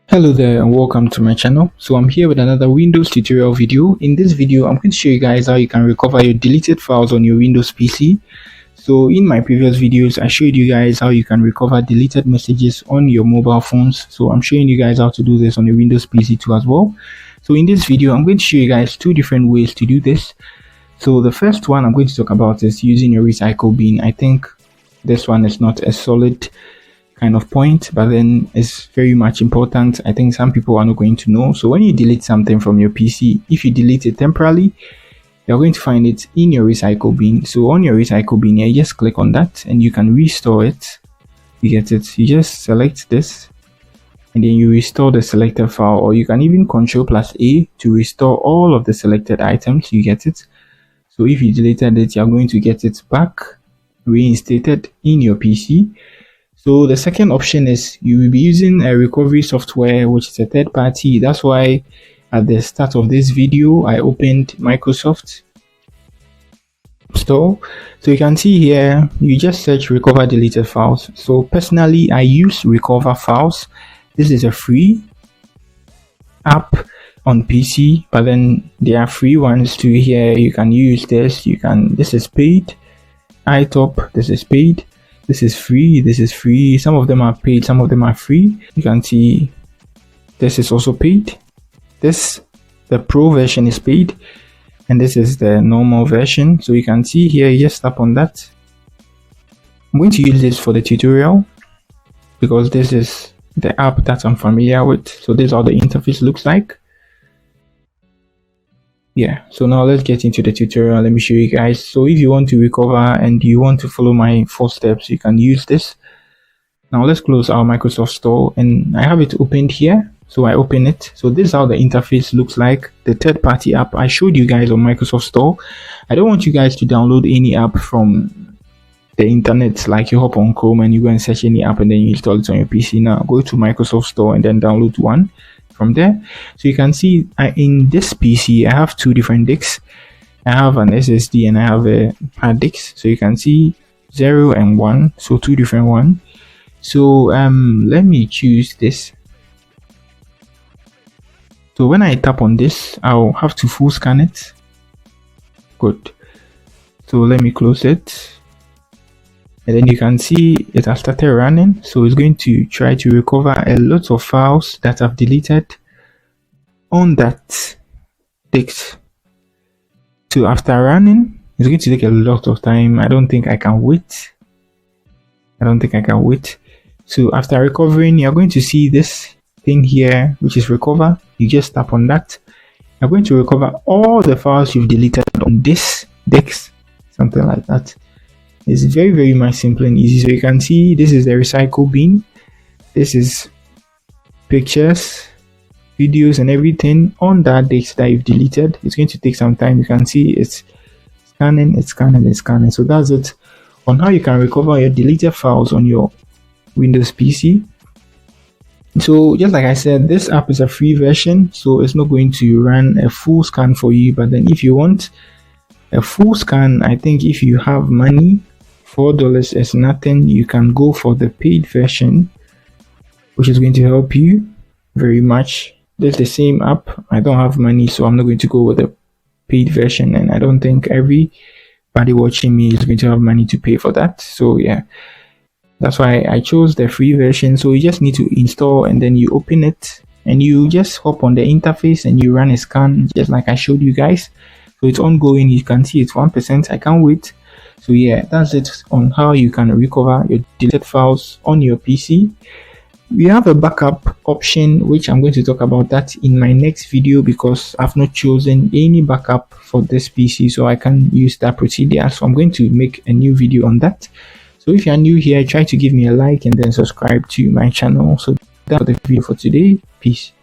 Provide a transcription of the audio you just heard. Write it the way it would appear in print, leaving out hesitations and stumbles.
Hello there and welcome to my channel. So I'm here with another Windows tutorial video. In this video I'm going to show you guys how you can recover your deleted files on your Windows PC. So in my previous videos I showed you guys how you can recover deleted messages on your mobile phones. So I'm showing you guys how to do this on your Windows PC too as well. So in this video I'm going to show you guys two different ways to do this. So the first one I'm going to talk about is using your recycle bin. I think this one is not a solid kind of point, but then it's very much important. I think some people are not going to know. So when you delete something from your PC, if you delete it temporarily, you're going to find it in your recycle bin. So on your recycle bin here, you just click on that and you can restore it. You get it? You just select this and then you restore the selected file, or you can even Ctrl+A to restore all of the selected items. You get it? So if you deleted it, you're going to get it back reinstated in your PC. So the second option is you will be using a recovery software, which is a third party. That's why at the start of this video, I opened Microsoft Store. So you can see here, you just search recover deleted files. So personally, I use recover files. This is a free app on PC, but then there are free ones too here. You can use this. This is paid. iTop, this is paid. This is free, this is free. Some of them are paid, some of them are free. You can see this is also paid. The pro version is paid, and this is the normal version. So you can see here, you just tap on that. I'm going to use this for the tutorial because this is the app that I'm familiar with. So this is how the interface looks like. Yeah, so now let's get into the tutorial. Let me show you guys. So if you want to recover and you want to follow my 4 steps, you can use this. Now let's close our Microsoft Store, and I have it opened here. So I open it. So this is how the interface looks like. The third party app I showed you guys on Microsoft Store. I don't want you guys to download any app from the internet, like you hop on Chrome and you go and search any app and then you install it on your PC. Now go to Microsoft Store and then download one from there. So you can see in this PC I have 2 different disks. I have an SSD and I have a hard disk. So you can see 0 and 1, so 2 different ones. So let me choose this. So when I tap on this, I'll have to full scan it. Good. So let me close it, and then you can see it has started running. So it's going to try to recover a lot of files that I've deleted on that disk. So after running, it's going to take a lot of time. I don't think I can wait. So after recovering, you're going to see this thing here, which is recover. You just tap on that. You're going to recover all the files you've deleted on this disk, something like that. It's very, very much simple and easy. So you can see this is the recycle bin. This is pictures, videos, and everything on that disk that you've deleted. It's going to take some time. You can see it's scanning. So that's it on how you can recover your deleted files on your Windows PC. So just like I said, this app is a free version, so it's not going to run a full scan for you. But then if you want a full scan, I think if you have money, $4 is nothing, you can go for the paid version, which is going to help you very much. There's the same app. I don't have money, so I'm not going to go with the paid version, and I don't think everybody watching me is going to have money to pay for that. So yeah, that's why I chose the free version. So you just need to install, and then you open it and you just hop on the interface and you run a scan, just like I showed you guys. So it's ongoing. You can see it's 1%. I can't wait. So yeah, that's it on how you can recover your deleted files on your PC. We have a backup option, which I'm going to talk about that in my next video because I've not chosen any backup for this PC, so I can use that procedure. So I'm going to make a new video on that. So if you are new here, try to give me a like and then subscribe to my channel. So that's the video for today. Peace.